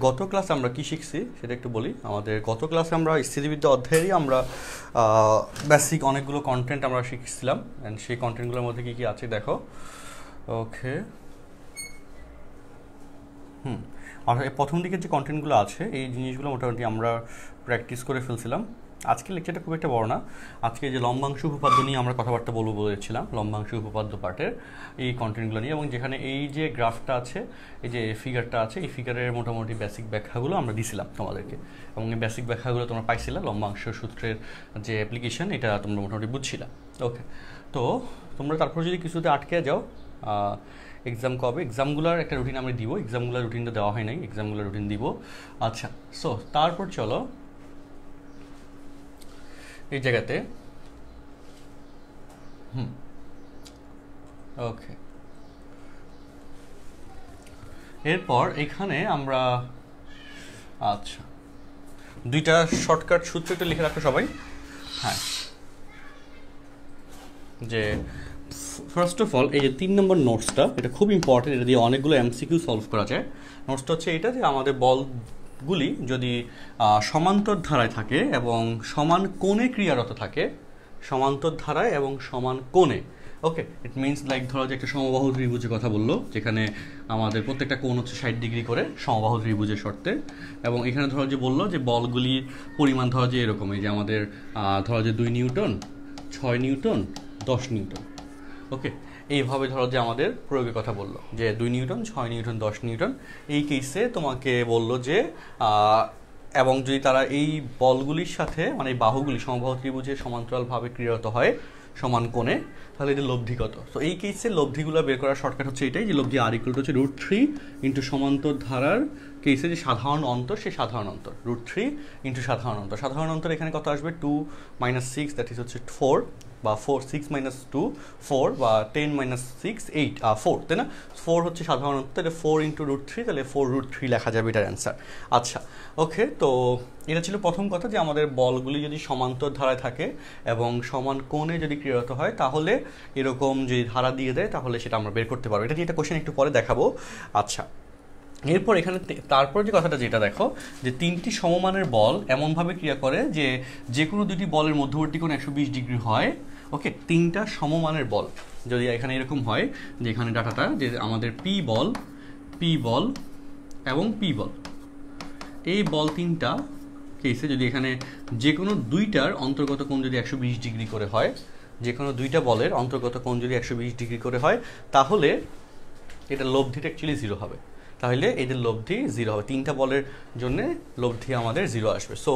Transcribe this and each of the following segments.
গত ক্লাসে আমরা কি শিখছি সেটা একটু বলি। আমাদের গত ক্লাসে আমরা স্থিতিবিদ্যা অধ্যায়েরই আমরা বেসিক অনেকগুলো কন্টেন্ট আমরা শিখছিলাম, অ্যান্ড সেই কন্টেন্টগুলোর মধ্যে কি কি আছে দেখো। ওকে, আর প্রথম দিকে যে কন্টেন্টগুলো আছে এই জিনিসগুলো মোটামুটি আমরা প্র্যাকটিস করে ফেলছিলাম। আজকের লেকচারটা খুব একটা বড় না, আজকে যে লম্বাংশ উপপাদ্য নিয়ে আমরা কথাবার্তা বলেছিলাম, লম্বাংশ উপপাদ্য পার্টের এই কন্টেন্টগুলো নিয়ে, এবং যেখানে এই যে গ্রাফটা আছে, এই যে ফিগারটা আছে, এই ফিগারের মোটামুটি বেসিক ব্যাখ্যাগুলো আমরা দিছিলাম তোমাদেরকে, এবং এই বেসিক ব্যাখ্যাগুলো তোমরা পাইছিলা। লম্বাংশ সূত্রের যে অ্যাপ্লিকেশন এটা তোমরা মোটামুটি বুঝছিলা। ওকে, তো তোমরা তারপর যদি কিছুতে আটকে যাও, এক্সাম কবে, এক্সামগুলোর একটা রুটিন আমরা দিব, এক্সামগুলোর রুটিনটা দেওয়া হয় নাই, এক্সামগুলোর রুটিন দিব। আচ্ছা, সো তারপর চলো এই জায়গাতে ওকে, এরপর এখানে আমরা আচ্ছা দুইটা শর্টকাট সূত্র একটু লিখে রাখো সবাই। হ্যাঁ, যে ফার্স্ট অফ অল এই যে 3 নম্বর নোটসটা, এটা খুব ইম্পর্টেন্ট, এটা দিয়ে অনেকগুলো এমসিকিউ সলভ করা যায়। নোটসটা হচ্ছে এটা যে আমাদের বলগুলি যদি সমান্তর ধারায় থাকে এবং সমান কোণে ক্রিয়ারত থাকে, সমান্তর ধারায় এবং সমান কোণে, ওকে, ইট মিনস লাইক ধরো যে একটা সমবাহু ত্রিভুজের কথা বললো, যেখানে আমাদের প্রত্যেকটা কোণ হচ্ছে 60 ডিগ্রি করে সমবাহু ত্রিভুজের শর্তে, এবং এখানে ধরো যে বললো যে বলগুলির পরিমাণ ধরো যে এরকম, এই যে আমাদের ধরো যে 2 নিউটন, 6 নিউটন, 10 নিউটন, ওকে, এইভাবে ধরো যে আমাদের প্রয়োগের কথা বললো যে 2 নিউটন, 6 নিউটন, 10 নিউটন। এই কেসে তোমাকে বললো যে এবং যদি তারা এই বলগুলির সাথে মানে এই বাহুগুলি সমবাহু ত্রিভুজের সমান্তরালভাবে ক্রিয়ারত হয় সমান কোণে, তাহলে এটা লব্ধি কত। তো এই কেসে লব্ধিগুলো বের করার শর্টকাট হচ্ছে এটাই, যে লব্ধি আর ইকুয়াল টু হচ্ছে √3 ইন্টু সমান্তর ধারার কেসে যে সাধারণ অন্তর, সেই সাধারণ অন্তর √3 ইন্টু সাধারণ অন্তর। সাধারণ অন্তর এখানে কত আসবে, 2 - 6, দ্যাট ইজ হচ্ছে 4, বা 4, 6 - 2 4, বা 10 - 6 8 4, তাই না? 4 হচ্ছে সাধারণ অন্তর, তাহলে 4 ইন্টু √3, তাহলে 4√3 লেখা যাবে এটার অ্যান্সার। আচ্ছা, ওকে, তো এটা ছিল প্রথম কথা, যে আমাদের বলগুলি যদি সমান্তর ধারায় থাকে এবং সমান কোণে যদি ক্রিয়ারত হয়, তাহলে এরকম যদি ধারা দিয়ে দেয় তাহলে সেটা আমরা বের করতে পারবো। এটা নিয়ে একটা কোশ্চেন একটু পরে দেখাবো। আচ্ছা, এরপর এখানে তারপর যে কথাটা যেটা দেখো, যে 3টি সমমানের বল এমনভাবে ক্রিয়া করে যে যে কোনো দুটি বলের মধ্যবর্তী কোণ 120 ডিগ্রি হয়। ওকে, 3টা সমমানের বল যদি এখানে এরকম হয়, যে এখানে ডাটাটা যে আমাদের পি বল এবং পি বল, এই বল 3টা কেসে যদি এখানে যে কোনো দুইটার অন্তর্গত কোণ যদি 120 ডিগ্রি করে হয়, যে কোনো দুইটা বলের অন্তর্গত কোণ যদি 120 ডিগ্রি করে হয়, তাহলে এটা লব্ধিটা অ্যাকচুয়ালি 0 হবে। তাহলে এদের লব্ধি 0 হবে, 3টা বলের জন্য লব্ধি আমাদের 0 আসবে। সো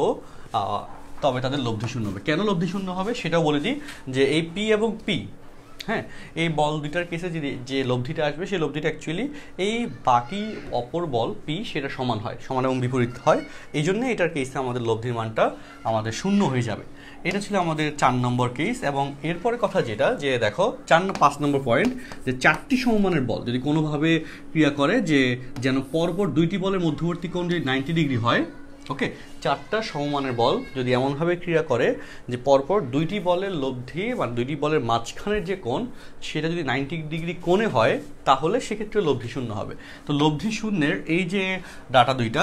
তবে তাদের লব্ধি 0 হবে। কেন লব্ধি 0 হবে সেটাও বলে দিই, যে এই পি এবং পি, হ্যাঁ, এই বল দুইটার কেসে যে লব্ধিটা আসবে সেই লব্ধিটা অ্যাকচুয়ালি এই বাকি অপর বল পি সেটা সমান হয়, সমান এবং বিপরীত হয়, এই জন্য এটার কেসে আমাদের লব্ধির মানটা আমাদের 0 হয়ে যাবে। এটা ছিল আমাদের 4 নম্বর কেস। এবং এরপরে কথা যেটা, যে দেখো 5 নম্বর পয়েন্ট, যে 4টি সমমানের বল যদি কোনোভাবে ক্রিয়া করে যে যেন পরপর 2টি বলের মধ্যবর্তী কোণ যদি 90 ডিগ্রি হয়, ওকে, 4টা সমমানের বল যদি এমনভাবে ক্রিয়া করে যে পরপর 2টি বলের লব্ধি বা 2টি বলের মাঝখানের যে কোণ সেটা যদি 90 ডিগ্রি কোণে হয়, তাহলে সেক্ষেত্রে লব্ধি 0 হবে। তো লব্ধি 0-এর এই যে ডাটা দুইটা,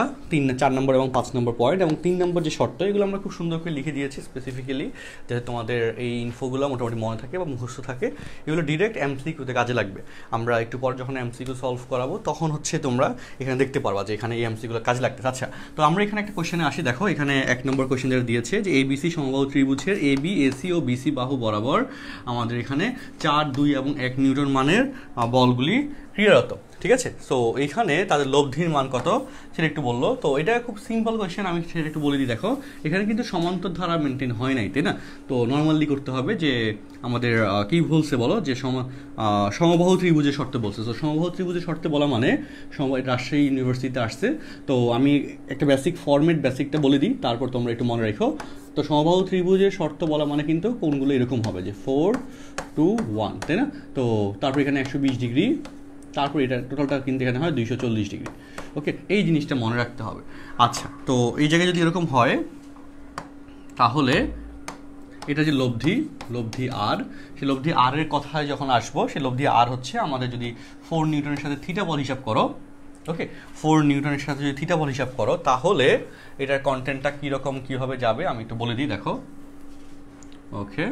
4 নম্বর এবং 5 নম্বর পয়েন্ট এবং 3 নম্বর যে শর্ত, এগুলো আমরা খুব সুন্দর করে লিখে দিয়েছি স্পেসিফিক্যালি, যাতে তোমাদের এই ইনফোগুলো মোটামুটি মনে থাকে বা মুখস্থ থাকে। এগুলো ডিরেক্ট এমসিকিউতে কাজে লাগবে। আমরা একটু পর যখন এমসিকিউ সলভ করাবো তখন হচ্ছে তোমরা এখানে দেখতে পারবা যে এখানে এই এমসিকিউগুলো কাজে লাগতেছে। আচ্ছা, তো আমরা এখানে একটা কোশ্চেনে আসি। দেখো এখানে 1 নম্বর কোশ্চেন যেটা দিয়েছে, যে এবিসি সমবাহু ত্রিভুজের এবি, এসি ও বিসি বাহু বরাবর আমাদের এখানে 4, 2 এবং 1 নিউটন মানের বলগুলি ক্রিয়ারত, ঠিক আছে? সো এইখানে তাদের লব্ধির মান কত সেটা একটু বললো। তো এটা খুব সিম্পল কোয়েশ্চেন, আমি সেটা একটু বলে দিই। দেখো এখানে কিন্তু সমান্তর ধারা মেনটেন হয় নাই, তাই না? তো নর্মালি করতে হবে যে আমাদের কি বলছে বলো, যে সমবাহু ত্রিভুজের শর্তে বলছে। তো সমবাহু ত্রিভুজের শর্তে বলা মানে রাজশাহী ইউনিভার্সিটিতে আসছে। তো আমি একটা বেসিকটা বলে দিই, তারপর তোমরা একটু মনে রেখো। তো সমবাহু ত্রিভুজের শর্ত বলা মানে কিন্তু কোণগুলো এরকম হবে, যে 4, 2, 1, তাই না? তো তারপর এখানে 120 ডিগ্রি, তারপর এটা টোটালটা কিন্তু এখানে হয় 240 ডিগ্রি। ওকে, এই জিনিসটা মনে রাখতে হবে। আচ্ছা, তো এই জায়গায় যদি এরকম হয়, তাহলে এটা যে লব্ধি আর, সেই লব্ধি আর এর কথায় যখন আসবো, সেই লব্ধি আর হচ্ছে আমাদের যদি 4 নিউটনের সাথে থিটা বল হিসাব করো, ওকে 4 নিউটনের সাথে যদি থিটা বল হিসাব করো তাহলে এটার কন্টেন্টটা কীরকম কীভাবে যাবে আমি একটু বলে দিই, দেখো। ওকে,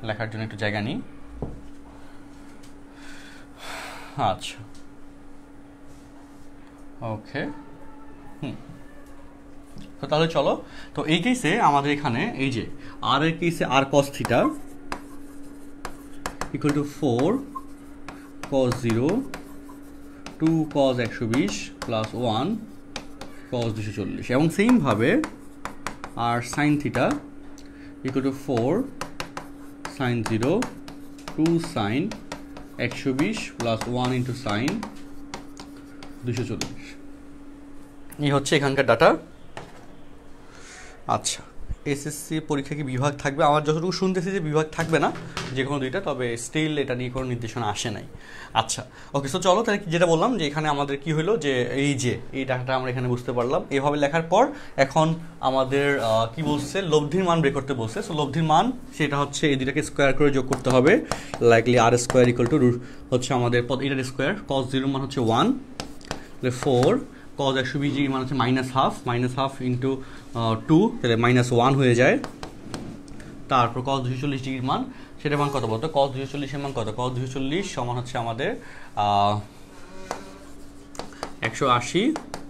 লেখার জন্য একটু জায়গা নিই। আচ্ছা, ওকে, তো তাহলে চলো, তো এই কেসে আমাদের এখানে এই যে আর এর কেসে r cos theta equal to 4 cos 0 2 cos 120 plus 1 cos 240, এবং সেমভাবে r sine theta equal to 4 sin 0 2 sin 120 plus 1 into sine 240। এই হচ্ছে এখানকার ডাটা। আচ্ছা, এসএসসি পরীক্ষা কি বিভাগ থাকবে? আমার যতটুকু শুনতেছি যে বিভাগ থাকবে না, যে কোনো দুইটা, তবে স্টিল এটা নিয়ে কোনো নির্দেশনা আসে নাই। আচ্ছা, ওকে, সো চলো তাহলে যেটা বললাম যে এখানে আমাদের কি হলো যে এই ডাটাটা আমরা এখানে বুঝতে পারলাম। এভাবে লেখার পর এখন আমাদের কি বলছে, লব্ধির মান বের করতে বলছে। সো লব্ধির মান সেটা হচ্ছে এই দুটাকে স্কোয়ার করে যোগ করতে হবে, লাইকলি আর স্কোয়ার ইকুয়াল টু হচ্ছে আমাদের এটার স্কোয়ার, cos 0 মান হচ্ছে 1, 4 cos 120 ডিগ্রি মান হচ্ছে -হাফ ইন্টু 2, তাহলে -1 হয়ে যায়। তারপর cos 240 ডিগ্রির মান, সেটার মান কত বলতো? cos 240 এর মান কত? cos 240 সমান হচ্ছে আমাদের 180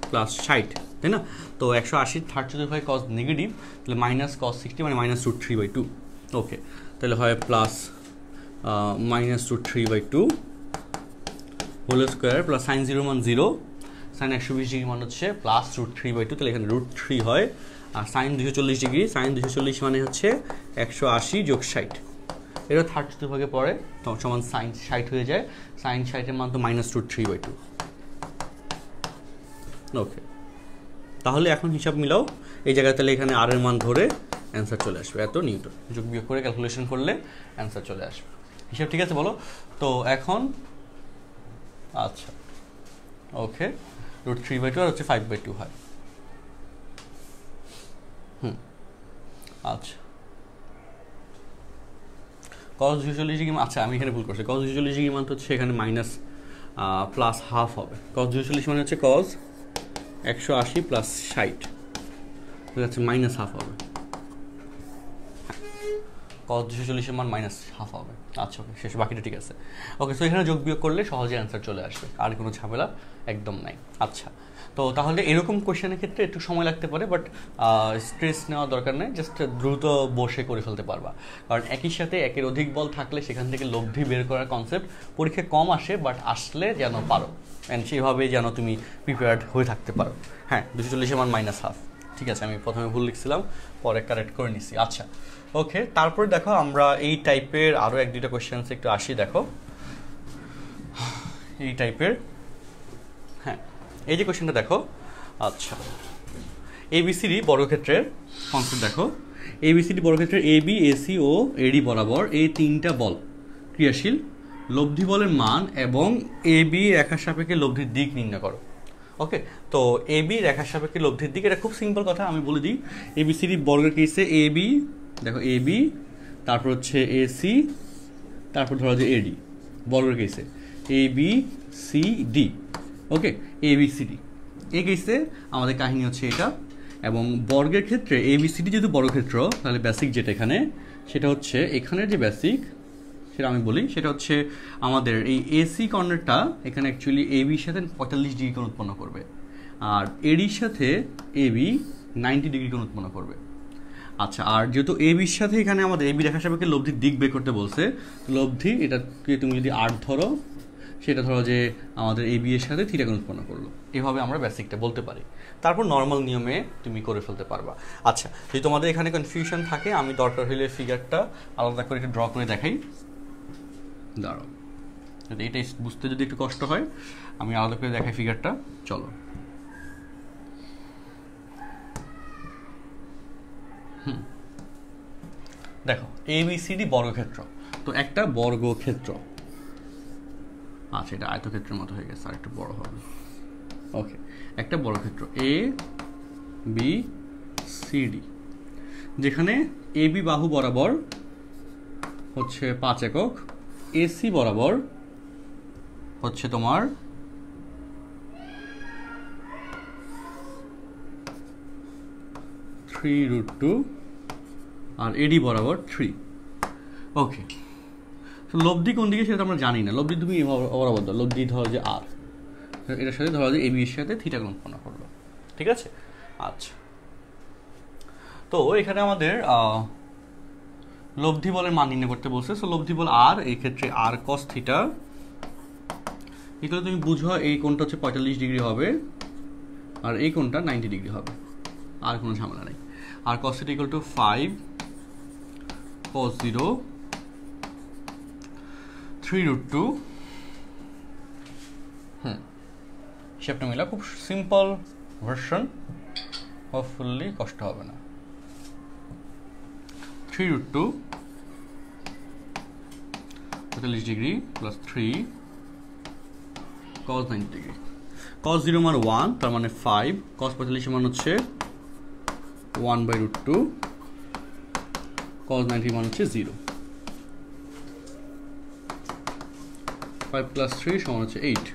প্লাস 60, তাই না? তো 180 থার্ড যদি হয় cos নেগেটিভ, তাহলে মাইনাস cos 60 মানে -√3/2। ওকে, তাহলে হয় plus -√3/2 whole square plus sin 0 মান 0, sin 120 ডিগ্রি মান হচ্ছে প্লাস √3/2, তাহলে এখানে √3 হয়। আর sin 240 ডিগ্রি, sin 240 মানে হচ্ছে 180 যোগ 60, এটা থার্ড চতুর্ভাগে পড়ে, তো সমান sin 60 হয়ে যায়। sin 60 এর মান তো -√3/2। ওকে, তাহলে এখন হিসাব মিলাও এই জায়গায়, তাহলে এখানে আর এর মান ধরে অ্যান্সার চলে আসবে, এত নিউটন। যোগ বিয়োগ করে ক্যালকুলেশন করলে অ্যান্সার চলে আসবে। হিসাব ঠিক আছে বলো? তো এখন আচ্ছা, ওকে, √3/2 আর হচ্ছে 5/2 হয়। আচ্ছা, cos 240 ডিগ্রি, আচ্ছা আমি এখানে ভুল করছি, cos 240 ডিগ্রি মান হচ্ছে এখানে মাইনাস প্লাস হাফ হবে। cos 240 মানে হচ্ছে cos 180 প্লাস 60, হচ্ছে মাইনাস হাফ হবে। cos 240 এর মান -হাফ হবে। আচ্ছা, ওকে, শেষ, বাকিটা ঠিক আছে। ওকে, সো এখানে যোগ বিয়োগ করলে সহজে অ্যান্সার চলে আসবে, আর কোনো ঝামেলা একদম নাই। আচ্ছা, তো তাহলে এরকম কোয়েশ্চেনের ক্ষেত্রে একটু সময় লাগতে পারে, বাট স্ট্রেস নেওয়ার দরকার নেই, জাস্ট দ্রুত বসে করে ফেলতে পারবা। কারণ একই সাথে একের অধিক বল থাকলে সেখান থেকে লব্ধি বের করার কনসেপ্ট পরীক্ষায় কম আসে, বাট আসলে যেন পারো, অ্যান্ড সেভাবে যেন তুমি প্রিপেয়ার্ড হয়ে থাকতে পারো। হ্যাঁ, 240 মান -হাফ, ঠিক আছে, আমি প্রথমে ভুল লিখছিলাম, পরে কারেক্ট করে নিছি। আচ্ছা, ওকে, তারপরে দেখো আমরা এই টাইপের আরও 1-2টা কোয়েশ্চেন্স একটু আসি। দেখো এই টাইপের, হ্যাঁ, এই যে কোয়েশ্চেনটা দেখো। আচ্ছা, এবিসিডি বর্গক্ষেত্রের কনসেপ্ট দেখো। এবিসিডি বর্গক্ষেত্রের এবি, এসি ও এডি বরাবর এই তিনটা বল ক্রিয়াশীল, লব্ধি বলের মান এবং এবি রেখার সাপেক্ষে লব্ধির দিক নির্ণয় করো। ওকে, তো এবি রেখার সাপেক্ষে লব্ধির দিক, এটা খুব সিম্পল কথা, আমি বলে দিই। এবিসিডি বর্গের কেসে এবি, দেখো এবি, তারপর হচ্ছে এসি, তারপর ধরো যে এডি, বর্গের কেসে এবি সি ডি। ওকে, এবিসিডি এই কেসে আমাদের কাহিনী হচ্ছে এটা। এবং বর্গের ক্ষেত্রে এবিসিডি যেহেতু বর্গক্ষেত্র, তাহলে বেসিক যেটা এখানে, সেটা হচ্ছে এখানের যে বেসিক, সেটা আমি বলি, সেটা হচ্ছে আমাদের এই এসি কর্নারটা এখানে অ্যাকচুয়ালি এবির সাথে 45 ডিগ্রি কোণ উৎপন্ন করবে, আর এডির সাথে এবি 90 ডিগ্রি কোণ উৎপন্ন করবে। আচ্ছা, আর যেহেতু এবির সাথে এখানে আমাদের এবি রেখার সাপেক্ষে লব্ধির দিক বের করতে বলছে, লব্ধি এটাকে তুমি যদি 8 ধরো, সেটা ধরো যে আমাদের এবি এর সাথে থিটা কোণ উৎপন্ন করলো, এভাবে আমরা বেসিকটা বলতে পারি। তারপর নর্মাল নিয়মে তুমি করে ফেলতে পারবা। আচ্ছা, যদি তোমাদের এখানে কনফিউশন থাকে, আমি দরকার হলে ফিগারটা আলাদা করে একটু ড্র করে দেখাই। দাঁড়াও, যদি এটা বুঝতে যদি একটু কষ্ট হয়, আমি আলাদা করে দেখাই ফিগারটা। চলো, দেখো এবিসিডি বর্গক্ষেত্র, তো একটা বর্গক্ষেত্র, আচ্ছা এটা আয়তক্ষেত্রের মতো হয়ে গেছে, আর একটু বড় হবে। ওকে, একটা বর্গক্ষেত্র এ বি সি ডি, যেখানে এবি বাহু বরাবর হচ্ছে 5 একক, এসি বরাবর হচ্ছে তোমার 3√2 আর এডি বরাবর 3। ওকে, তো লব্ধি কোন দিকে সেটা আমরা জানি না। লব্ধি তুমি বরাবর দাও, লব্ধি ধরো যে আর, এটার সাথে ধরো যে এবি এর সাথে থিটা কোণ উৎপন্ন করলো, ঠিক আছে। আচ্ছা, তো এখানে আমাদের লব্ধি বলের মান নির্ণয় করতে বলছে। সো লব্ধি বল আর, এই ক্ষেত্রে আর কস থিটা, এগুলো তুমি বুঝো এই কোণটা হচ্ছে 45 ডিগ্রি হবে আর এই কোণটা 90 ডিগ্রি হবে, আর কোনো ঝামেলা নেই। আর cos θ equal to 5 cos 0 3√2। হিসাবটা মিলা, খুব সিম্পল ভার্সন, হোপফুলি কষ্ট হবে না। 3√2 45 degree plus 3 cos 90 degree. cos 0 মান 1, তার মানে 5, cos 45 মান হচ্ছে 1/√2, cos 90 মান হচ্ছে 0। 5 + 3 সমান হচ্ছে 8,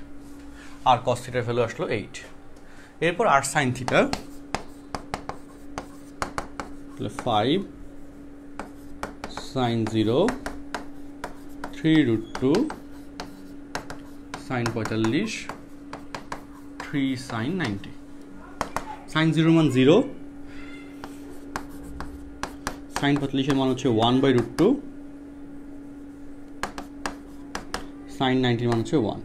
আর cos থিটার ভ্যালু আসলো 8। এরপর আর sin থিটা, তাহলে 5 sin 0 3√2 sin 45 3 sin 90। sin 0 মান 0, sin 45 এর মান হচ্ছে 1/√2, sin 90 মান হচ্ছে 1।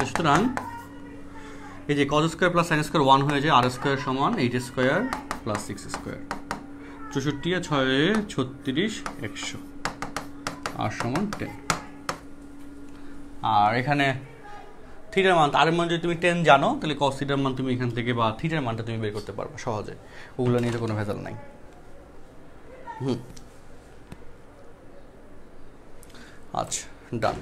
সুতরাং এই যে cos square plus sin square 1 হয়ে যায়, আর স্কয়ার সমান 8 স্কয়ার প্লাস 6 স্কয়ার, 64 আর 6 36 100, আর সমান 10। আর এখানে থিটার মান, আর মান যদি তুমি 10 জানো তাহলে cos থিটার মান তুমি এখান থেকে বা থিটার মানটা তুমি বের করতে পারবে সহজে, ওগুলো নিয়ে তো কোনো ভেজাল নাই। আচ্ছা, ডান।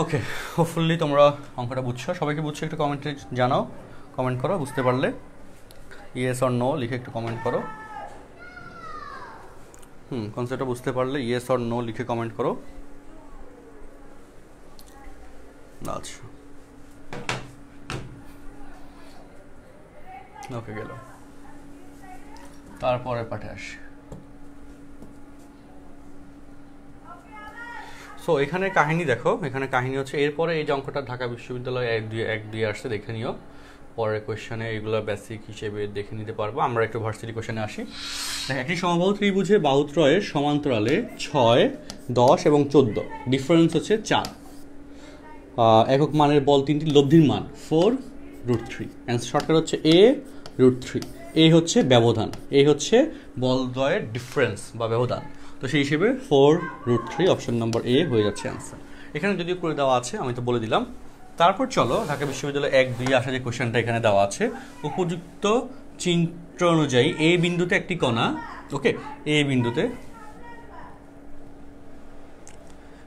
ওকে, হোপফুলি তোমরা অঙ্কটা বুঝছো, সবাইকে বুঝছো একটু কমেন্টে জানাও, কমেন্ট করো বুঝতে পারলে, ইয়েস অর নো লিখে একটু কমেন্ট করো। কনসেপ্টটা বুঝতে পারলে ইয়েস অর নো লিখে কমেন্ট করো। আচ্ছা, ওকে গেল, তারপরে পাঠে আসি। সো এখানে কাহিনী দেখো, এখানে কাহিনী হচ্ছে এরপরে এই যে অঙ্কটা ঢাকা বিশ্ববিদ্যালয়ে 1-2 আসছে, দেখে নিও। পরের কোয়েশ্চেনে এগুলো বেসিক হিসেবে দেখে নিতে পারবো। আমরা একটু ভার্সিটি কোয়েশ্চেনে আসি। একটি সমবাহু ত্রিভুজে বাহুত্রয়ের সমান্তরালে 6, 10 এবং 14, ডিফারেন্স হচ্ছে 4, একক মানের বল তিনটি, লব্ধির মান 4√3। অ্যান্সার শর্টকাট হচ্ছে a√3। এ হচ্ছে ব্যবধান, এই হচ্ছে বলদ্বয়ের ডিফারেন্স বা ব্যবধান, তো সেই হিসেবে 4√3 অপশন নম্বর এ হয়ে যাচ্ছে অ্যান্সার। এখানে যদিও করে দেওয়া আছে, আমি তো বলে দিলাম। তারপর চলো ঢাকা বিশ্ববিদ্যালয় 1-2 আসা যে কোয়েশ্চেনটা এখানে দেওয়া আছে, উপযুক্ত চিত্র অনুযায়ী এ বিন্দুতে একটি কণা, ওকে, এ বিন্দুতে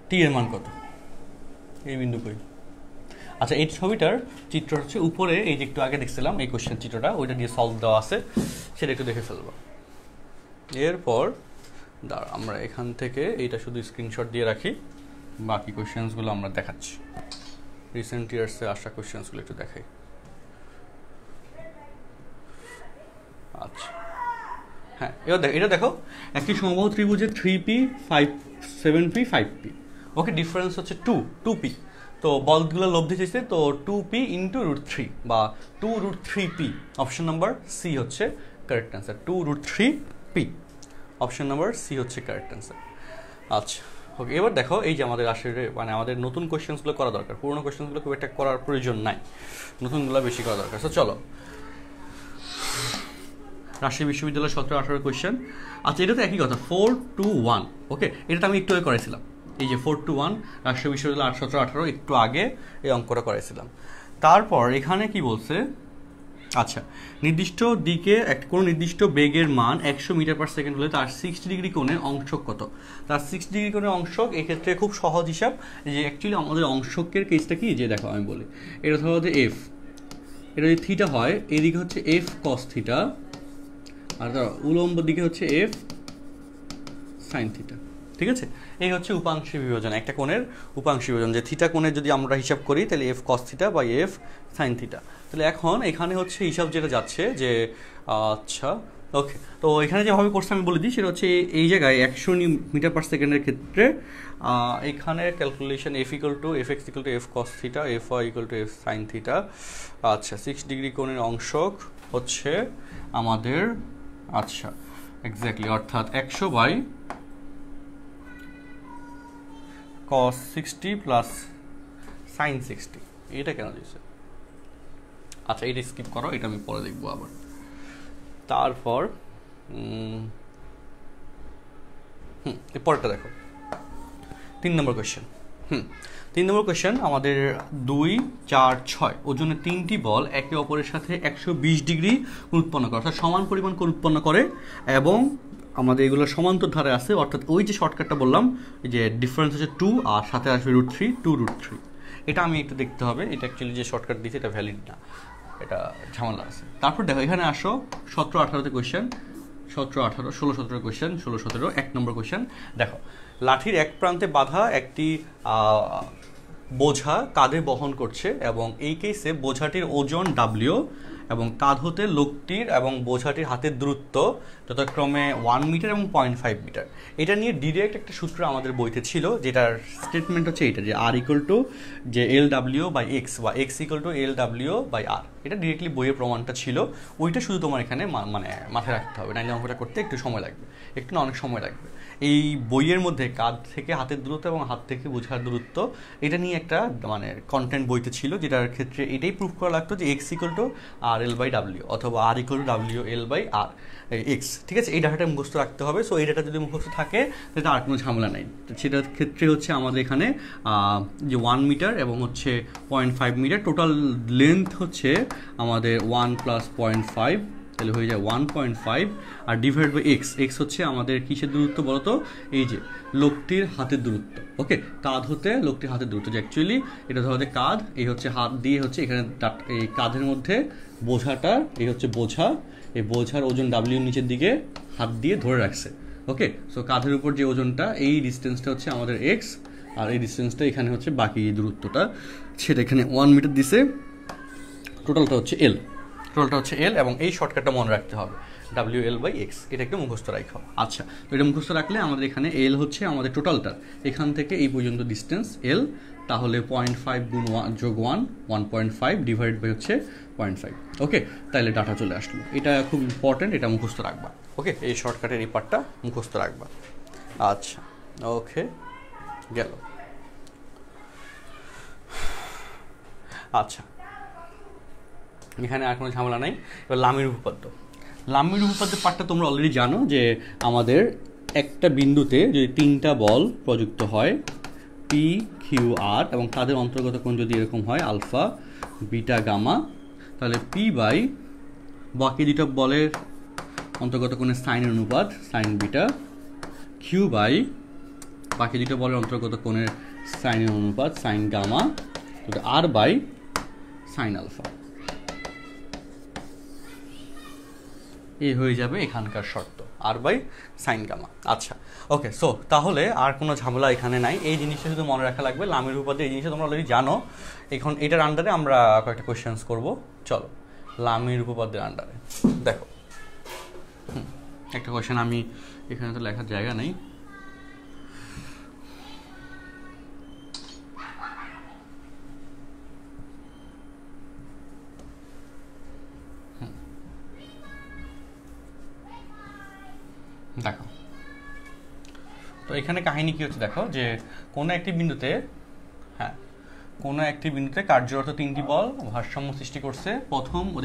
টি এর মান কত? এই বিন্দু কই? আচ্ছা, এই ছবিটার চিত্র হচ্ছে উপরে, এই যে একটু আগে দেখছিলাম এই কোয়েশ্চেন চিত্রটা, ওইটা দিয়ে সলভ দেওয়া আছে, সেটা একটু দেখে ফেলবো। এরপর আমরা এখান থেকে এইটা শুধু স্ক্রিনশট দিয়ে রাখি, বাকি কোয়েশ্চেন্সগুলো আমরা দেখাচ্ছি। রিসেন্ট ইয়ার্সে আসা কোয়েশ্চেন্সগুলো একটু দেখাই। আচ্ছা, হ্যাঁ, এটা দেখো, একটি সমবাহু ত্রিভুজে 3p 7p 5p, ওকে, ডিফারেন্স হচ্ছে 2p। তো বলগুলো লব্ধি চাইছে, তো 2p ইন্টু √3 বা 2√3p, অপশন নাম্বার সি হচ্ছে correct answer. 2√3p, option number C হচ্ছে কারেক্ট অ্যান্সার। আচ্ছা, ওকে, এবার দেখো এই যে আমাদের আসলে মানে আমাদের নতুন কোয়েশ্চেন্সগুলো করা দরকার, পুরোনো কোয়েশ্চেন্সগুলো খুব একটা করার প্রয়োজন নাই, নতুনগুলো বেশি করা দরকার। তো চলো, রাজশাহী বিশ্ববিদ্যালয় 17-18 কোয়েশ্চেন। আচ্ছা, এটা তো একই কথা, 4 to 1, ওকে, এটা আমি একটু আগে করাইছিলাম। এই যে 4 to 1 রাজশাহী বিশ্ববিদ্যালয় 17-18 একটু আগে এই অঙ্কটা করাইছিলাম। তারপর এখানে কি বলছে, আচ্ছা, নির্দিষ্ট দিকে কোনো নির্দিষ্ট বেগের মান 100 মিটার/সেকেন্ড হলে তার 60 ডিগ্রি কোণের অংশক কত? তার 60 ডিগ্রি কোণের অংশক, এক্ষেত্রে খুব সহজ হিসাব, যে অ্যাকচুয়ালি আমাদের অংশকের কেসটা কি, যে দেখো আমি বলি, এটা ধরো যে এফ, এটা যদি থিটা হয়, এদিকে হচ্ছে এফ কস থিটা, আর ধরো উলম্ব দিকে হচ্ছে এফ সাইন থিটা, ঠিক আছে, এই হচ্ছে উপাংশিক বিভাজন, একটা কোণের উপাংশিক বিভাজন, যে থিটা কোণের যদি আমরা হিসাব করি তাহলে F cos theta by F sine theta. তাহলে এখন এখানে হচ্ছে হিসাব যেটা যাচ্ছে যে আচ্ছা ওকে, তো এখানে যেভাবে করছে আমি বলে দিই, সেটা হচ্ছে এই জায়গায় 100 মিটার পার সেকেন্ডের ক্ষেত্রে এখানে calculation F equal to F X equal to F cos theta, F Y equal to F sine theta. আচ্ছা 6 ডিগ্রি কোণের অংশক হচ্ছে আমাদের আচ্ছা এক্স্যাক্টলি অর্থাৎ 100 বাই cos 60 প্লাস sin 60। এটা কেন দিয়েছে? আচ্ছা এটা স্কিপ করো, এটা আমি পরে দেখবো আবার। তারপর পরেরটা দেখো, 3 নম্বর কোয়েশ্চেন। 3 নম্বর কোয়েশ্চেন আমাদের 2, 4, 6 ওজনের 3টি বল একে অপরের সাথে 120 ডিগ্রি উৎপন্ন করে, অর্থাৎ সমান পরিমাণ কোণ উৎপন্ন করে, এবং আমাদের এগুলো সমান্তর ধারে আছে, অর্থাৎ ওই যে শর্টকাটটা বললাম যে ডিফারেন্স হচ্ছে 2 আর সাথে আসবে √3, 2√3। এটা আমি একটু দেখতে হবে, এটা অ্যাকচুয়ালি যে শর্টকাট দিয়েছে এটা ভ্যালিড না, এটা ঝামেলা আছে। তারপর দেখো এখানে আসো 17, 18তে কোয়েশ্চেন, 17, 18, 16, 17 কোয়েশ্চেন, 16, 17 1 নম্বর কোয়েশ্চেন। দেখো লাঠির এক প্রান্তে বাঁধা একটি বোঝা কাঁধে বহন করছে, এবং এই কেসে বোঝাটির ওজন ডাব্লিউ এবং কাঁধ হতে লোকটির এবং বোঝাটির হাতের দূরত্ব যথাক্রমে 1 মিটার এবং 0.5 মিটার। এটা নিয়ে ডিরেক্ট একটা সূত্র আমাদের বইতে ছিল, যেটার স্টেটমেন্ট হচ্ছে এটা, যে আর ইকুয়াল টু যে এল ডাব্লিউ বাই এক্স, বা x equal to L W by r. এটা ডিরেক্টলি বইয়ের প্রমাণটা ছিল, ওইটা শুধু তোমার এখানে মানে মাথায় রাখতে হবে, নাইলে অঙ্কটা করতে একটু সময় লাগবে, একটু না অনেক সময় লাগবে। এই বইয়ের মধ্যে কাঁধ থেকে হাতের দূরত্ব এবং হাত থেকে বোঝার দূরত্ব, এটা নিয়ে একটা মানে কন্টেন্ট বইতে ছিল, যেটার ক্ষেত্রে এটাই প্রুফ করা লাগতো যে x equal to r L by W অথবা r equal to W L by r x. ঠিক আছে, এই ডাটাটা মুখস্থ রাখতে হবে। সো এই ডাটা যদি মুখস্থ থাকে তাহলে আর কোনো ঝামেলা নাই। সেটার ক্ষেত্রে হচ্ছে আমাদের এখানে যে 1 মিটার এবং হচ্ছে 0.5 মিটার, টোটাল লেন্থ হচ্ছে আমাদের 1 প্লাস 0.5, তাহলে হয়ে যায় 1.5, আর ডিভাইড বাই এক্স, এক্স হচ্ছে আমাদের কিসের দূরত্ব বলতো, এই যে লোকটির হাতের দূরত্ব। ওকে, কাঁধ হতে লোকটির হাতের দূরত্ব, যে অ্যাকচুয়ালি এটা ধরো কাঁধ, এই হচ্ছে হাত দিয়ে হচ্ছে এখানে এই কাঁধের মধ্যে বোঝাটা, এই হচ্ছে বোঝা, এই বোঝার ওজন ডাব্লিউ নিচের দিকে হাত দিয়ে ধরে রাখছে। ওকে, সো কাঁধের উপর যে ওজনটা, এই ডিস্টেন্সটা হচ্ছে আমাদের এক্স, আর এই ডিস্টেন্সটা এখানে হচ্ছে বাকি দূরত্বটা, সেটা এখানে 1 মিটার দিছে, টোটালটা হচ্ছে এল, টোটালটা হচ্ছে এল, এবং এই শর্টকাটটা মনে রাখতে হবে ডাব্লিউ এল বাই এক্স, এটা একটু মুখস্থ রাখো। আচ্ছা, তো এটা মুখস্থ রাখলে আমাদের এখানে এল হচ্ছে আমাদের টোটালটা, এখান থেকে এই পর্যন্ত ডিস্টেন্স এল, তাহলে 0.5 গুণ 1 যোগ 1, 1.5 ডিভাইড বাই হচ্ছে 0.5। ওকে, তাহলে ডাটা চলে আসলো। এটা খুব ইম্পর্টেন্ট, এটা মুখস্থ রাখবা। ওকে, এই শর্টকাটের এই পার্টটা মুখস্থ রাখবা। আচ্ছা ওকে, গেল। আচ্ছা, এখানে আর কোনো ঝামেলা নাই। এবার লামির উপপাদ্য। লামির উপপাদ্যের পার্টটা তোমরা অলরেডি জানো, যে আমাদের একটা বিন্দুতে যদি 3টা বল প্রযুক্ত হয়, পি কিউ আর, এবং তাদের অন্তর্গত কোণ যদি এরকম হয় আলফা বিটা গামা, তাহলে পি বাই বাকি দুটো বলের অন্তর্গত কোণের সাইনের অনুপাত সাইন বিটা, কিউ বাই বাকি দুটো বলের অন্তর্গত কোণের সাইনের অনুপাত sine gamma, R by sine alpha. এই হয়ে যাবে এখানকার শর্ত, আর বাই সাইন গামা। আচ্ছা ওকে, সো তাহলে আর কোনো ঝামেলা এখানে নাই, এই জিনিসটা শুধু মনে রাখা লাগবে। লামির উপপাদ্য এই জিনিসটা তোমরা অলরেডি জানো। এখন এটার আন্ডারে আমরা কয়েকটা কোয়েশ্চেন্স করব। চলো লামির উপপাদ্যের আন্ডারে দেখো, একটা কোয়েশ্চেন আমি এখানে তো লেখার জায়গা নেই, দেখো। তো এখানে কাহিনী কি হচ্ছে দেখো, যে কোনো একটি বিন্দুতে কার্যরত 3টি বল ভারসাম্য সৃষ্টি করছে।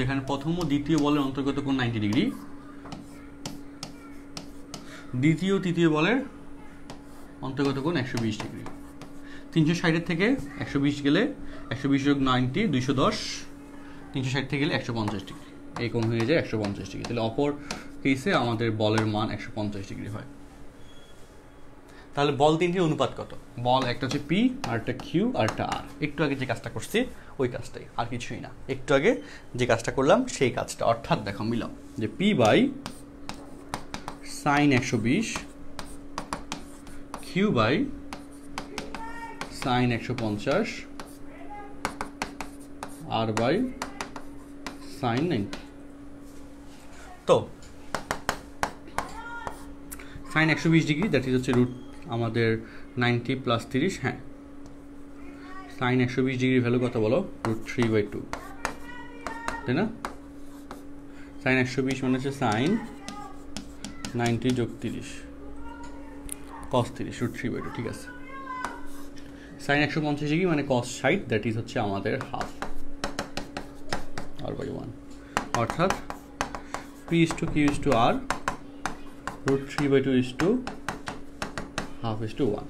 যেখানে প্রথম ও দ্বিতীয় বলের অন্তর্গত কোণ 90 ডিগ্রি, দ্বিতীয় তৃতীয় বলের অন্তর্গত কোণ 120 ডিগ্রি। 360 থেকে 120 গেলে 120 যোগ 90 210, 360 থেকে গেলে 150 ডিগ্রি, এই কোণ হয়ে যায় 150 ডিগ্রি। তাহলে অপর কেসে আমাদের বলের মান 150 ডিগ্রি হয়। তাহলে বল 3টির অনুপাত কত? বল একটা হচ্ছে পি, আর একটা কিউ, আর একটা আর। একটু আগে যে কাজটা করছি ওই কাজটাই, আর কিছুই না। একটু আগে যে কাজটা করলাম সেই কাজটা, অর্থাৎ দেখো মিলাম, যে P by sine 120, Q by sine 150 R by sine 90। তো সাইন 120 ডিগ্রি, দ্যাট ইজ হচ্ছে রুট আমাদের 90 প্লাস 30। হ্যাঁ, সাইন 120 ডিগ্রির ভ্যালু কত বলো? রুট 3/2, তাই না? সাইন 120 মানে হচ্ছে সাইন 90 যোগ 30 কস 30 রুট 3/2, ঠিক আছে। সাইন 150 ডিগ্রি মানে কস 60, দ্যাট ইজ হচ্ছে আমাদের হাফ r/1, অর্থাৎ P/Q/R রুট 3/2 ½ 1।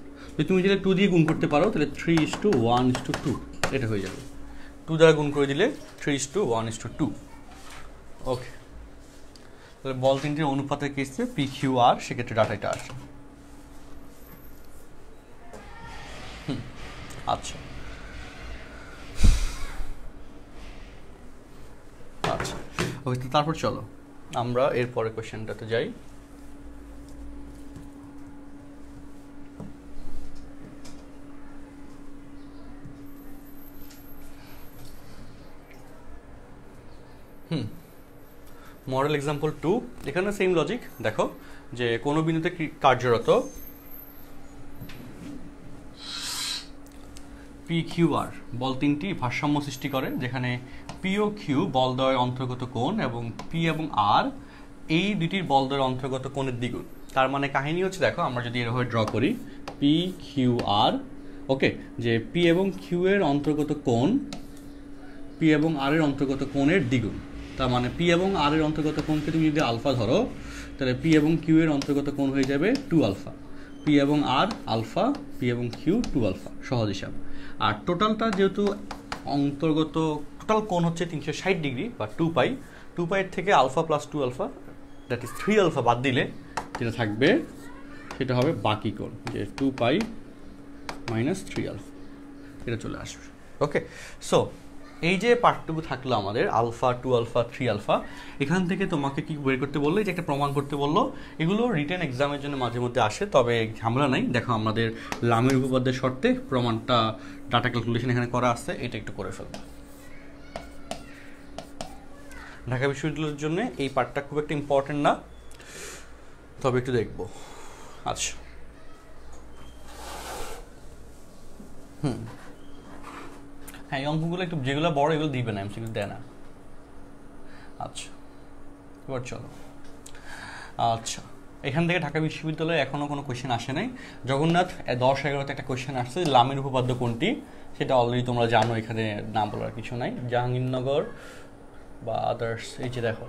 তুমি যদি 2 দিয়ে গুণ করতে পারো তাহলে 3:1:2 এটা হয়ে যাবে। 2 দ্বারা গুণ করে দিলে 3:1:2। ওকে, তাহলে বল তিনটির অনুপাতের কেসে PQR, সেক্ষেত্রে ডাটা এটা আসে। আচ্ছা আচ্ছা, ওকে, তারপর চলো আমরা এরপরে কোয়েশ্চেনটাতে যাই। মডেল এক্সাম্পল 2, এখানে সেম লজিক। দেখো যে কোনো বিন্দুতে কার্যরত PQR বল তিনটি ভারসাম্য সৃষ্টি করে, যেখানে P ও Q বল দ্বয়ের অন্তর্গত কোণ এবং P এবং R এই দুটির বল দ্বয়ের অন্তর্গত কোণের দ্বিগুণ। তার মানে কাহিনী হচ্ছে, দেখো আমরা যদি এভাবে ড্র করি PQR, ওকে, যে P এবং Q এর অন্তর্গত কোণ P এবং R এর অন্তর্গত কোণের দ্বিগুণ। তার মানে P এবং R এর অন্তর্গত কোণকে তুমি যদি আলফা ধরো, তাহলে P এবং Q এর অন্তর্গত কোণ হয়ে যাবে 2 আলফা। P এবং R আলফা, P এবং Q 2 আলফা, সহজ হিসাব। আর টোটালটা যেহেতু অন্তর্গত টোটাল কোণ হচ্ছে 360 ডিগ্রি বা 2 পাই, 2 পাই থেকে alpha plus 2 alpha that is 3 alpha বাদ দিলে যেটা থাকবে সেটা হবে বাকি কোণ, যে 2 পাই মাইনাস 3 আলফা, এটা চলে আসবে। ওকে, সো এই যে পার্টটুকু থাকলো আমাদের আলফা, 2 আলফা, 3 আলফা, এখান থেকে তোমাকে কি বের করতে বললো? যে একটা প্রমাণ করতে বললো। এগুলো রিটেন এক্সামের জন্য মাঝে মধ্যে আসে, তবে ঝামেলা নাই। দেখো আমাদের লামের উপপাদ্যের শর্তে প্রমাণটা ডাটা ক্যালকুলেশন এখানে করা আছে, এটা একটু করে ফেলবো। ঢাকা বিশ্ববিদ্যালয়ের জন্য এই পার্টটা খুব একটা ইম্পর্টেন্ট না, তবে একটু দেখবো। আচ্ছা, হ্যাঁ, এই অঙ্কগুলো একটু যেগুলো বড় এগুলো দিবে না, এমসিকিউ দেয় না। আচ্ছা, এবার চলো। আচ্ছা, এখান থেকে ঢাকা বিশ্ববিদ্যালয়ে এখনও কোনো কোয়েশ্চেন আসে নাই। জগন্নাথ 10-11তে একটা কোয়েশ্চেন আসছে, লামের উপপাদ্য কোনটি, সেটা অলরেডি তোমরা জানো, এখানে নাম বলার কিছু নাই। জাহাঙ্গীরনগর বা আদার্স, এই যে দেখো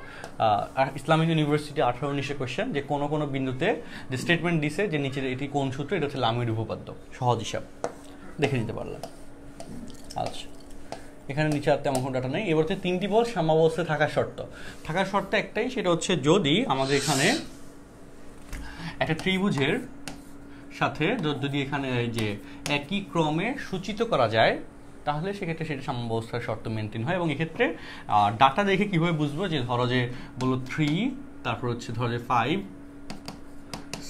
ইসলামিক ইউনিভার্সিটি 18-19 কোয়েশ্চেন, যে কোনো কোনো বিন্দুতে যে স্টেটমেন্ট দিছে যে নিচে এটি কোন সূত্র, এটা হচ্ছে লামের উপপাদ্য, সহজ হিসাব দেখে নিতে পারলাম। আচ্ছা, এখানে নিচে আর তেমন কোনো ডাটা নেই। এবার হচ্ছে 3টি বল সাম্যাবস্থায় থাকার শর্ত একটাই, সেটা হচ্ছে যদি আমাদের এখানে একটা ত্রিভুজের সাথে যদি এখানে যে একই ক্রমে সূচিত করা যায়, তাহলে সেক্ষেত্রে সেটা সাম্যাবস্থার শর্ত মেনটেন হয়। এবং এক্ষেত্রে ডাটা দেখে কীভাবে বুঝবো, যে ধরো যে বললো 3, তারপর হচ্ছে ধরো যে 5,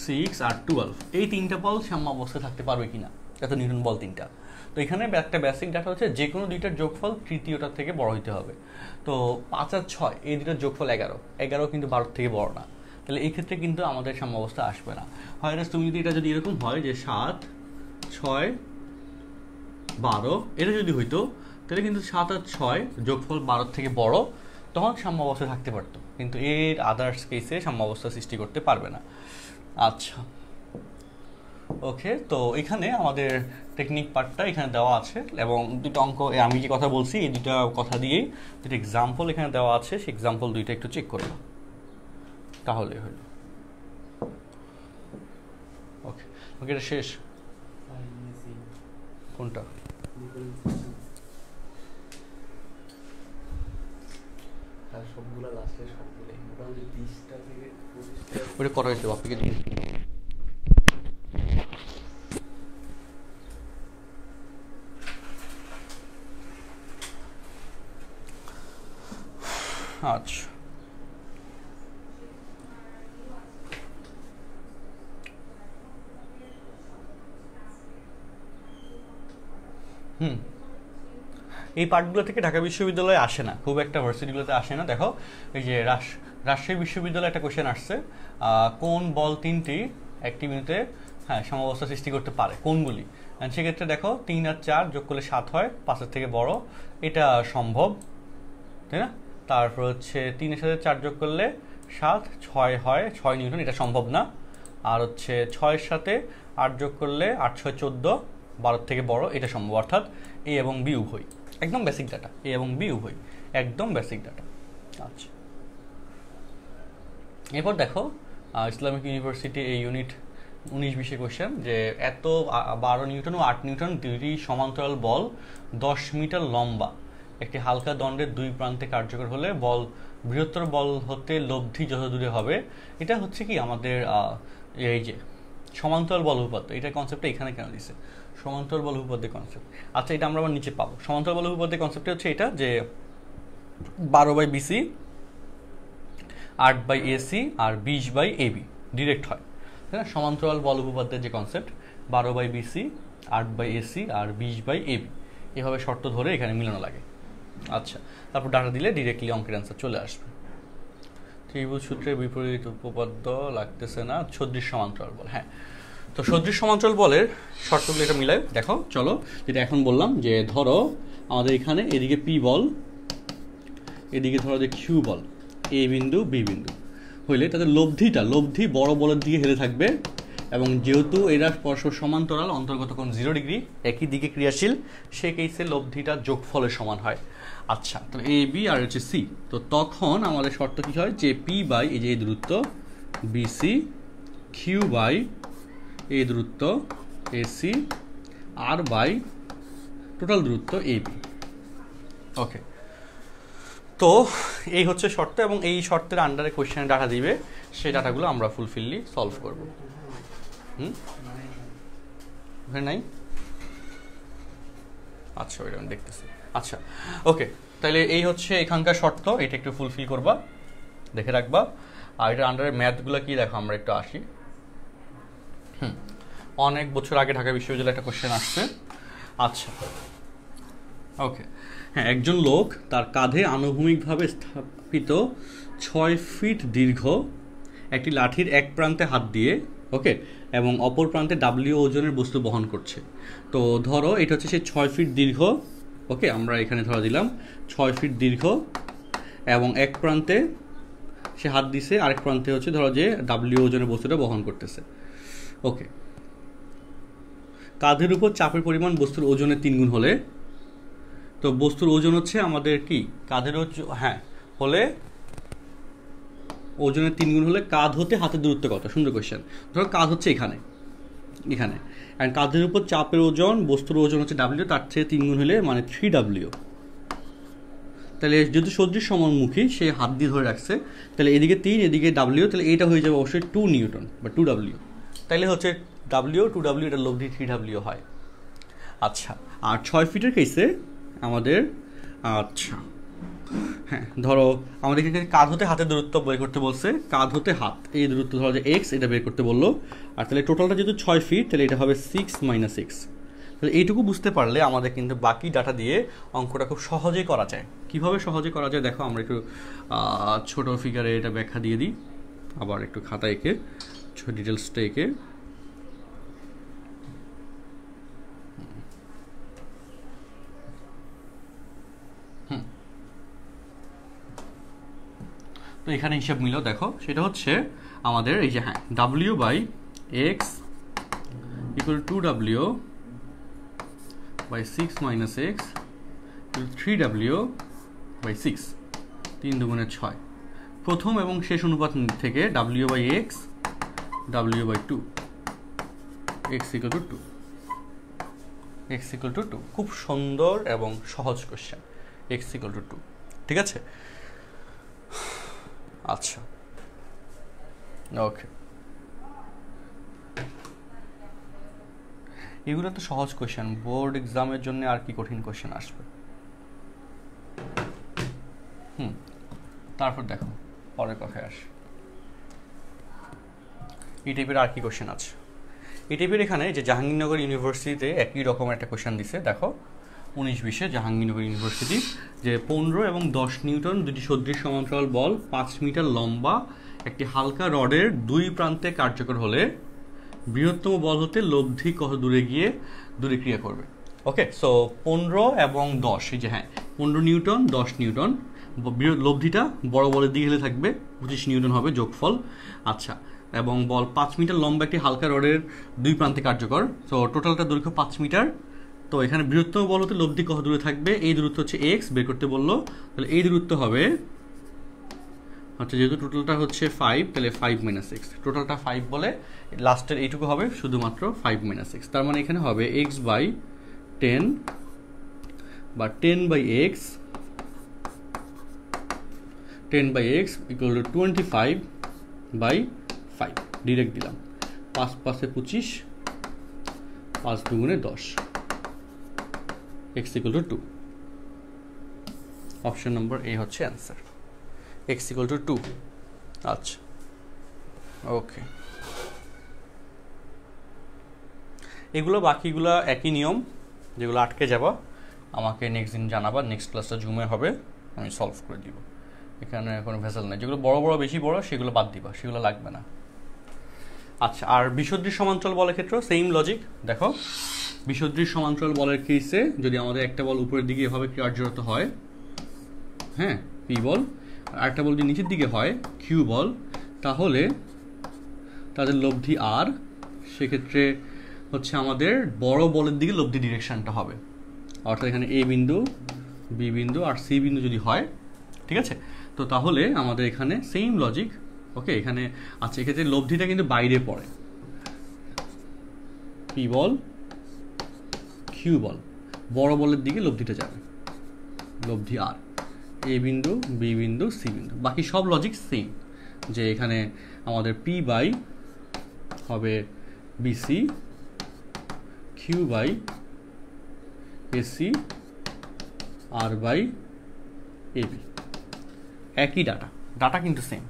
6 আর 12, এই 3টা বল সাম্যাবস্থায় থাকতে পারবে কিনা, এত নিউটন বল 3টা। তো এখানে একটা বেসিক ডাটা হচ্ছে যে কোনো দুইটার যোগফল তৃতীয়টার থেকে বড় হইতে হবে। তো 5 আর 6 এই দুটার যোগফল 11 কিন্তু 12 থেকে বড় না, তাহলে এই ক্ষেত্রে কিন্তু আমাদের সাম্যাবস্থা আসবে না। হয় তুমি যদি এটা যদি এরকম হয় যে 7, 6, 12 এটা যদি হইতো, তাহলে কিন্তু 7 আর 6 যোগফল 12 থেকে বড়, তখন সাম্যাবস্থায় থাকতে পারতো। কিন্তু এর আদার্স কেসে সাম্যাবস্থা সৃষ্টি করতে পারবে না। আচ্ছা, ওকে, তো এখানে আমাদের টেকনিক পার্টটা এখানে দেওয়া আছে, এবং দুটো অঙ্ক আমি যে কথা বলছি এই দুটো কথা দিয়েই দুটো এক্সাম্পল এখানে দেওয়া আছে, সেই এক্সাম্পল দুইটা একটু চেক করবো, তাহলে হলো। ওকে ওকে, এটা শেষ। কোনটা? ওটা করা হয়েছে বাপিকে দিয়ে। আচ্ছা, হুম, এই পার্টগুলো থেকে ঢাকা বিশ্ববিদ্যালয়ে আসে না, খুব একটা ভার্সিটিগুলোতে আসে না। দেখো এই যে রাজশাহী বিশ্ববিদ্যালয়ে একটা কোশ্চেন আসছে, কোন বল তিনটি একটি মিনিটে সমাবস্থা সৃষ্টি করতে পারে, কোনগুলি? সেক্ষেত্রে দেখো 3 আর 4 যোগ করলে 7 হয়, 5-এর থেকে বড়, এটা সম্ভব, তাই না? তারপর হচ্ছে 3-এর সাথে 4 যোগ করলে 7, 6 হয়, 6 নিউটন, এটা সম্ভব না। আর হচ্ছে 6-এর সাথে 8 যোগ করলে 8, 6, 14, 12-এর থেকে বড়, এটা সম্ভব। অর্থাৎ এ এবং বি উভয়, একদম বেসিক ডাটা, এ এবং বি উভয় একদম বেসিক ডাটা। আচ্ছা, এরপর দেখো ইসলামিক ইউনিভার্সিটি এই ইউনিট 19-20 কোশ্চেন, যে এত 12 নিউটন ও 8 নিউটন দুইটি সমান্তরাল বল 10 মিটার লম্বা একটি হালকা দণ্ডের দুই প্রান্তে কার্যকর হলে বল বৃহত্তর বল হতে লব্ধি যত দূরে হবে। এটা হচ্ছে কি আমাদের এই যে সমান্তরাল বল উপপাদ্য, এটা কনসেপ্টটা এখানে কেন দিছে, সমান্তরাল বল উপপাদ্যের কনসেপ্ট। আচ্ছা, এটা আমরা আবার নিচে পাবো। সমান্তরাল বল উপপাদ্যের কনসেপ্টটা হচ্ছে এটা, যে 12/BC, 8/AC আর 20/AB ডিরেক্ট হয়, তাই না? সমান্তরাল বল উপপাদ্যের যে কনসেপ্ট, 12/BC, 8/AC আর 20/AB, এভাবে শর্ত ধরে এখানে মিলানো লাগে। আচ্ছা, তারপর ডাটা দিলে ডিরেক্টলি অঙ্কের অ্যান্সার চলে আসবে। ত্রিভুজ সূত্রের বিপরীত উপপাদ্য লাগতেছে না, সদৃশ সমান্তরাল বল। হ্যাঁ, তো সদৃশ সমান্তরাল বলের শর্তগুলো এটা মিলাই দেখো। চলো, যেটা এখন বললাম, যে ধরো আমাদের এখানে এদিকে পি বল, এদিকে ধরো যে কিউ বল, এ বিন্দু বি বিন্দু হইলে তাদের লব্ধি বড় বলের দিকে হেলে থাকবে, এবং যেহেতু এরা পরস্পর সমান্তরাল, অন্তর্গত কোণ 0 ডিগ্রি, একই দিকে ক্রিয়াশীল, সে কেসে লব্ধিটা যোগফলের সমান হয়। আচ্ছা, তাহলে এ বি আর হচ্ছে সি, তো তখন আমাদের শর্ত কি হয়, যে পি বাই এই যে এই দূরত্ব বিসি, কিউ বাই এই দূরত্ব এসি, আর বাই টোটাল দূরত্ব এবি। ওকে, তো এই হচ্ছে শর্ত, এবং এই শর্তের আন্ডারে কোয়েশ্চেনে ডাটা দিবে, সেই ডাটাগুলো আমরা ফুলফিললি সলভ করব। ওখানে নাই? আচ্ছা, ওইটা আমি দেখতেছি। আচ্ছা, ওকে, তাহলে এই হচ্ছে এখানকার শর্ত, এটা একটু ফুলফিল করবা, দেখে রাখবা। আর এটার আন্ডারে ম্যাথগুলো কি দেখো, আমরা একটু আসি। অনেক বছর আগে ঢাকা বিশ্ববিদ্যালয়ে একটা কোশ্চেন আসছে। আচ্ছা, ওকে, হ্যাঁ, একজন লোক তার কাঁধে আনুভূমিকভাবে স্থাপিত 6 ফিট দীর্ঘ একটি লাঠির এক প্রান্তে হাত দিয়ে, ওকে, এবং অপর প্রান্তে ডাব্লিউ ওজনের বস্তু বহন করছে। তো ধরো এটা হচ্ছে সেই 6 ফিট দীর্ঘ, ওকে, আমরা এখানে ধরা দিলাম 6 ফিট দীর্ঘ, এবং এক প্রান্তে সে হাত দিছে, আরেক প্রান্তে হচ্ছে ধরো যে ডাব্লিউ ওজনের বস্তুটা বহন করতেছে। ওকে, কাঁধের উপর চাপের পরিমাণ বস্তুর ওজনের 3 গুণ হলে, তো বস্তুর ওজন হচ্ছে আমাদের কি কাঁধের হলে ওজনের 3 গুণ হলে কাঁধ হতে হাতের দূরত্ব কত? সুন্দর কোয়েশ্চেন। ধরো কাঁধ হচ্ছে এখানে, অ্যান্ড কাঁধের উপর চাপের ওজন, বস্তুর ওজন হচ্ছে ডাব্লিউ, তার চেয়ে 3 গুণ হলে মানে 3W। তাহলে যেহেতু সদৃশ সমানুমুখী, সে হাত দিয়ে ধরে রাখছে, তাহলে এদিকে 3, এদিকে ডাব্লিউ, তাহলে এটা হয়ে যাবে অবশ্যই 2 নিউটন বা 2W। তাহলে হচ্ছে ডাব্লিউ 2W, এটা লব্ধি 3W হয়। আচ্ছা, আর 6 ফিটের কেসে আমাদের, আচ্ছা হ্যাঁ, ধরো আমাদের এখানে কাঁধ হতে হাতের দূরত্ব বের করতে বলছে, কাঁধ হতে হাত এই দূরত্ব ধরো যে এক্স, এটা বের করতে বললো। আর তাহলে টোটালটা যেহেতু 6 ফিট, তাহলে এটা হবে 6 - 6। তাহলে এইটুকু বুঝতে পারলে আমাদের কিন্তু বাকি ডাটা দিয়ে অঙ্কটা খুব সহজেই করা যায়। কীভাবে সহজে করা যায় দেখো, আমরা একটু ছোট ফিগারে এটা ব্যাখ্যা দিয়ে দিই, আবার একটু খাতা এঁকে ডিটেলসটা এঁকে। তো এখানে হিসাব মিলেও দেখো, সেটা হচ্ছে আমাদের এই যে W by X equal 2W by 6 - x 3W by 6, 3 দুগুণে 6। প্রথম এবং শেষ অনুপাত থেকে W by X, W by 2, x equal to 2, x equal to 2। খুব সুন্দর এবং সহজ কোশ্চেন, x ইকুয়াল টু 2, ঠিক আছে? আচ্ছা, ওকে, এগুলো তো সহজ কোশ্চেন, বোর্ড এক্সামের জন্য আর কি কঠিন কোশ্চেন আসবে। তারপর দেখো পরের কথায় আসে, এই টাইপের আর কি কোশ্চেন আছে। এই টাইপের এখানে যে জাহাঙ্গীরনগর ইউনিভার্সিটিতে একই রকম একটা কোশ্চেন দিছে, দেখো 19-20 জাহাঙ্গীরনগর ইউনিভার্সিটি, যে 15 এবং 10 নিউটন দুটি সদৃশ সমান্তরাল বল 5 মিটার লম্বা একটি হালকা রডের দুই প্রান্তে কার্যকর হলে বৃহত্তম বল হতে লব্ধি কত দূরে গিয়ে দূরে ক্রিয়া করবে। ওকে, সো 15 এবং 10, এই যে হ্যাঁ 15 নিউটন 10 নিউটন, লব্ধিটা বড় বলের দিকে হেলে থাকবে, 25 নিউটন হবে যোগফল। আচ্ছা, এবং বল 5 মিটার লম্বা একটি হালকা রডের দুই প্রান্তে কার্যকর, সো টোটালটা দৈর্ঘ্য 5 মিটার। তো এখানে বৃহত্তম বল হতে লব্ধি কত দূরে থাকবে, এই দূরত্ব হচ্ছে এক্স বের করতে বললো, তাহলে এই দূরত্ব হবে আচ্ছা যেহেতু টোটালটা হচ্ছে 5, তাহলে 5 - x, টোটালটা 5 বলে লাস্টের এইটুকু হবে শুধুমাত্র 5 - x, তার মানে এখানে হবে x/10 বা 10/x 10/x equal to 25/5, direct দিলাম, 5 × 5 = 25, 5 × 2 = 10, x equal to 2। Option number A হচ্ছে অ্যান্সার, x ইকুয়াল টু 2। আচ্ছা ওকে, এগুলো বাকিগুলো একই নিয়ম, যেগুলো আটকে যাবা আমাকে নেক্সট দিন জানাবা, নেক্সট ক্লাসটা জুমে হবে, আমি সলভ করে দিব, এখানে কোনো ভেসেল নেই। যেগুলো বড় বড় বেশি বড় সেগুলো বাদ দিবা, সেগুলো লাগবে না। আচ্ছা, আর বিসদৃশ সমান্তরাল বলের ক্ষেত্রে সেম লজিক। দেখো বিসদৃশ সমান্তরাল বলের কেসে যদি আমাদের একটা বল উপরের দিকে এভাবে কার্যরত হয়, হ্যাঁ পি বল, আর একটা বল যদি নিচের দিকে হয় কিউ বল, তাহলে তাদের লব্ধি আর, সেক্ষেত্রে হচ্ছে আমাদের বড় বলের দিকে লব্ধি ডিরেকশনটা হবে, অর্থাৎ এখানে এ বিন্দু, বি বিন্দু আর সি বিন্দু যদি হয়, ঠিক আছে, তো তাহলে আমাদের এখানে সেম লজিক। ওকে, এখানে আচ্ছা এক্ষেত্রে লব্ধিটা কিন্তু বাইরে পড়ে, পি বল কিউ বল, বড় বলের দিকে লব্ধিটা যাবে, লব্ধি আর, এ বিন্দু, বি বিন্দু, সি বিন্দু, বাকি সব লজিক সেম, যে এখানে আমাদের পি বাই হবে BC, Q by AC, R by AB, একই ডাটা কিন্তু সেম,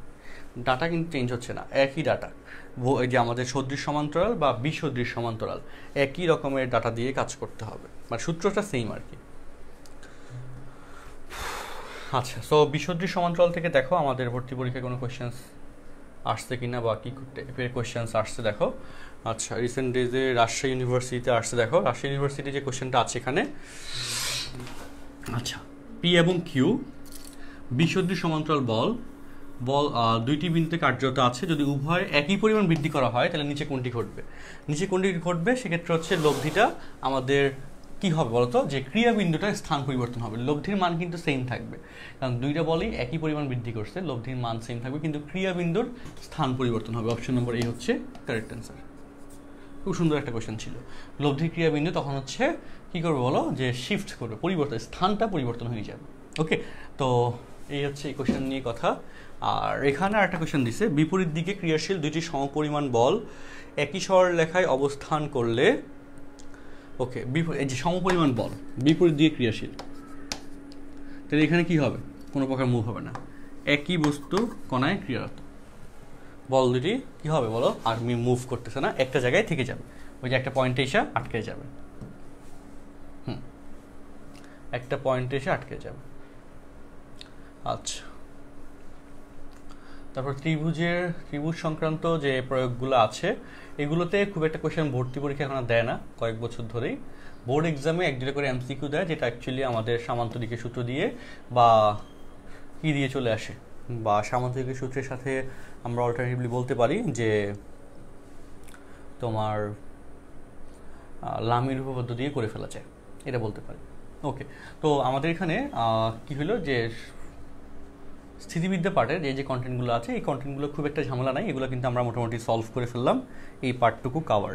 ডাটা কিন্তু চেঞ্জ হচ্ছে না, একই ডাটা, এই যে আমাদের সদৃশ সমান্তরাল বা বিসদৃশ সমান্তরাল একই রকমের ডাটা দিয়ে কাজ করতে হবে, মানে সূত্রটা সেম আর কি। আচ্ছা, সো বিসদৃশ সমান্তরাল থেকে দেখো আমাদের ভর্তি পরীক্ষায় কোনো কোয়েশ্চেন্স আসছে কিনা বা কী টাইপের কোয়েশ্চেন্স আসছে দেখো। আচ্ছা, রিসেন্ট ডেজে রাজশাহী ইউনিভার্সিটিতে আসছে, দেখো রাজশাহী ইউনিভার্সিটি যে কোয়েশ্চেনটা আছে এখানে। আচ্ছা, পি এবং কিউ বিসদৃশ সমান্তরাল বল দুইটি বিন্দুতে কার্যরত আছে, যদি উভয় একই পরিমাণ বৃদ্ধি করা হয় তাহলে নিচে কোনটি ঘটবে, সেক্ষেত্রে হচ্ছে লব্ধিটা আমাদের কি হবে বলতো, যে ক্রিয়া বিন্দুটার স্থান পরিবর্তন হবে, লব্ধির মান কিন্তু সেম থাকবে, কারণ দুইটা বলই একই পরিমাণ বৃদ্ধি করছে, লব্ধির মান সেম থাকবে, কিন্তু ক্রিয়া বিন্দুর স্থান পরিবর্তন হবে। অপশন নম্বর এই হচ্ছে কারেক্ট অ্যান্সার। খুব সুন্দর একটা কোয়েশ্চেন ছিল, লব্ধির ক্রিয়া বিন্দু তখন হচ্ছে কি করবে বলো, যে শিফট করবে, পরিবর্তন, স্থানটা পরিবর্তন হয়ে যাবে। ওকে, তো এই হচ্ছে এই কোয়েশ্চেন নিয়ে কথা। আর এখানে আরেকটা কোয়েশ্চেন দিছে, বিপরীত দিকে ক্রিয়াশীল দুইটি সমপরিমাণ বল একই সরলরেখায় অবস্থান করলে, ওকে এই যে সমপরিমাণ বল বিপরীত দিকে ক্রিয়াশীল, তাহলে এখানে কি হবে, কোনো প্রকার মুভ হবে না, একই বস্তু কণায় ক্রিয়ারত, বল দুটি কি হবে বলো, আর মুভ করতেছে না, একটা জায়গায় থেকে যাবে, ওই যে একটা পয়েন্টে এসে আটকে যাবে, একটা পয়েন্টে এসে আটকে যাবে। আচ্ছা, তারপর ত্রিভুজ সংক্রান্ত যে প্রয়োগগুলো আছে এগুলোতে খুব একটা কোয়েশ্চেন ভর্তি পরীক্ষা এখন দেয় না, কয়েক বছর ধরেই বোর্ড এক্সামে 1-2 করে এমসিকিউ দেয়, যেটা অ্যাকচুয়ালি আমাদের সামান্তরিকের সূত্র দিয়ে বা কি দিয়ে চলে আসে, বা সামান্তরিকের সূত্রের সাথে আমরা অল্টারনেটিভলি বলতে পারি যে তোমার লামির উপপাদ্য দিয়ে করে ফেলা যায়, এটা বলতে পারি। ওকে, তো আমাদের এখানে কি হলো, যে স্থিতিবিদ্যা পার্টের যে কন্টেন্টগুলো আছে এই কন্টেন্টগুলো খুব একটা ঝামেলা নাই, এগুলো কিন্তু আমরা মোটামুটি সলভ করে ফেললাম, এই পার্টটুকু কাভার।